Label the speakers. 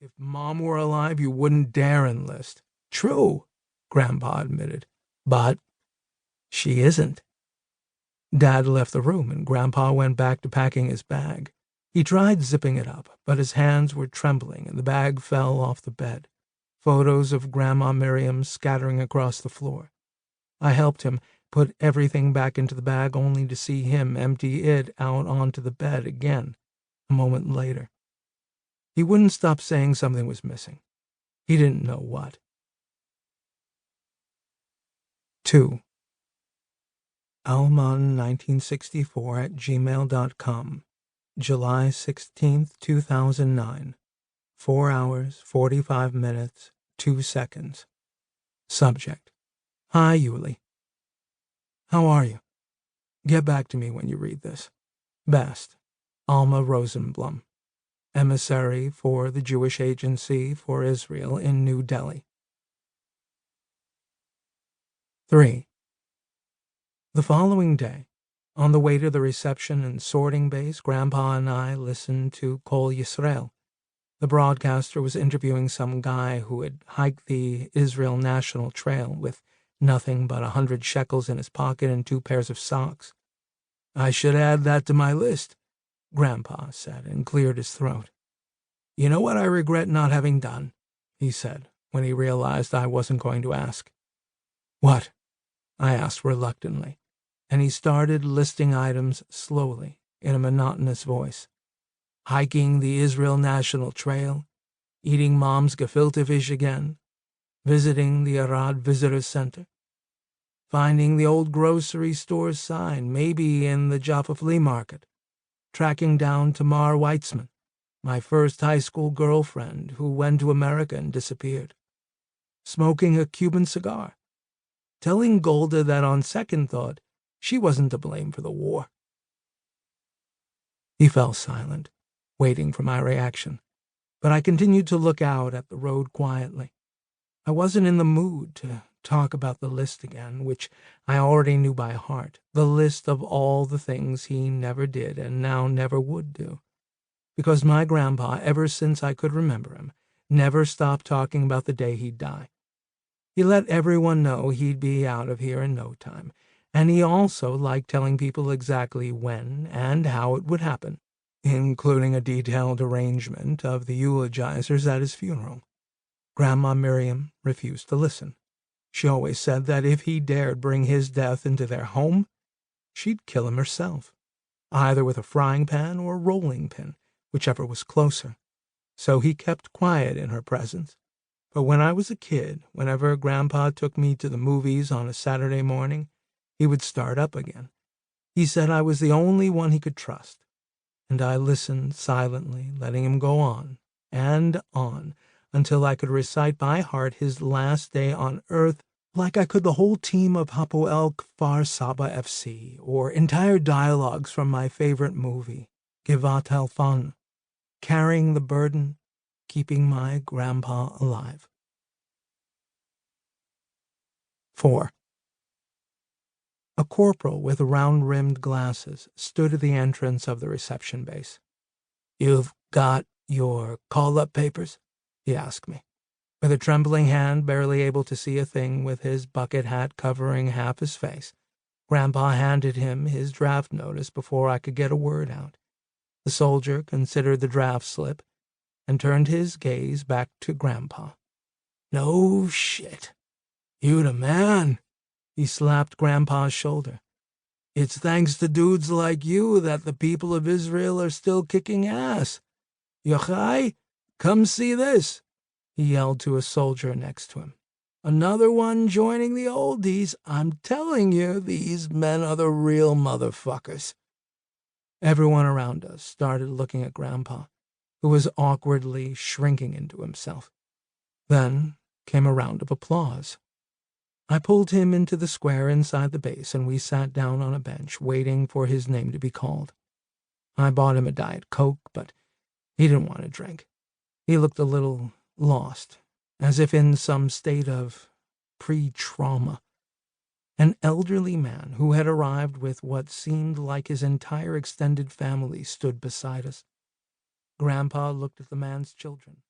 Speaker 1: If Mom were alive, you wouldn't dare enlist. True, Grandpa admitted. But she isn't. Dad left the room, and Grandpa went back to packing his bag. He tried zipping it up, but his hands were trembling, and the bag fell off the bed. Photos of Grandma Miriam scattering across the floor. I helped him put everything back into the bag, only to see him empty it out onto the bed again a moment later. He wouldn't stop saying something was missing. He didn't know what. 2. alman1964@gmail.com, July 16th, 2009, 4 hours, 45 minutes, 2 seconds. Subject: Hi, Yuli. How are you? Get back to me when you read this. Best, Alma Rosenblum, emissary for the Jewish Agency for Israel in New Delhi. 3. The following day, on the way to the reception and sorting base, Grandpa and I listened to Kol Yisrael. The broadcaster was interviewing some guy who had hiked the Israel National Trail with nothing but 100 shekels in his pocket and 2 pairs of socks. I should add that to my list, Grandpa said, and cleared his throat. You know what I regret not having done? He said, when he realized I wasn't going to ask. What? I asked reluctantly, and he started listing items slowly, in a monotonous voice. Hiking the Israel National Trail, eating Mom's gefilte fish again, visiting the Arad Visitor Center, finding the old grocery store sign, maybe in the Jaffa Flea Market, tracking down Tamar Weitzman, my first high school girlfriend who went to America and disappeared, smoking a Cuban cigar, telling Golda that on second thought, she wasn't to blame for the war. He fell silent, waiting for my reaction, but I continued to look out at the road quietly. I wasn't in the mood to talk about the list again, which I already knew by heart, the list of all the things he never did and now never would do, because my grandpa, ever since I could remember him, never stopped talking about the day he'd die. He let everyone know he'd be out of here in no time, and he also liked telling people exactly when and how it would happen, including a detailed arrangement of the eulogizers at his funeral. Grandma Miriam refused to listen. She always said that if he dared bring his death into their home, she'd kill him herself, either with a frying pan or a rolling pin, whichever was closer. So he kept quiet in her presence. But when I was a kid, whenever Grandpa took me to the movies on a Saturday morning, he would start up again. He said I was the only one he could trust, and I listened silently, letting him go on and on, until I could recite by heart his last day on earth like I could the whole team of Hapoel Kfar Saba FC, or entire dialogues from my favorite movie, Givat Halfon, carrying the burden, keeping my grandpa alive. 4. A corporal with round-rimmed glasses stood at the entrance of the reception base. "You've got your call-up papers?" he asked me. With a trembling hand, barely able to see a thing with his bucket hat covering half his face, Grandpa handed him his draft notice before I could get a word out. The soldier considered the draft slip and turned his gaze back to Grandpa. "No shit. You the man." He slapped Grandpa's shoulder. "It's thanks to dudes like you that the people of Israel are still kicking ass. Yochai, come see this," he yelled to a soldier next to him. "Another one joining the oldies. I'm telling you, these men are the real motherfuckers." Everyone around us started looking at Grandpa, who was awkwardly shrinking into himself. Then came a round of applause. I pulled him into the square inside the base, and we sat down on a bench, waiting for his name to be called. I bought him a Diet Coke, but he didn't want to drink. He looked a little lost, as if in some state of pre-trauma. An elderly man who had arrived with what seemed like his entire extended family stood beside us. Grandpa looked at the man's children,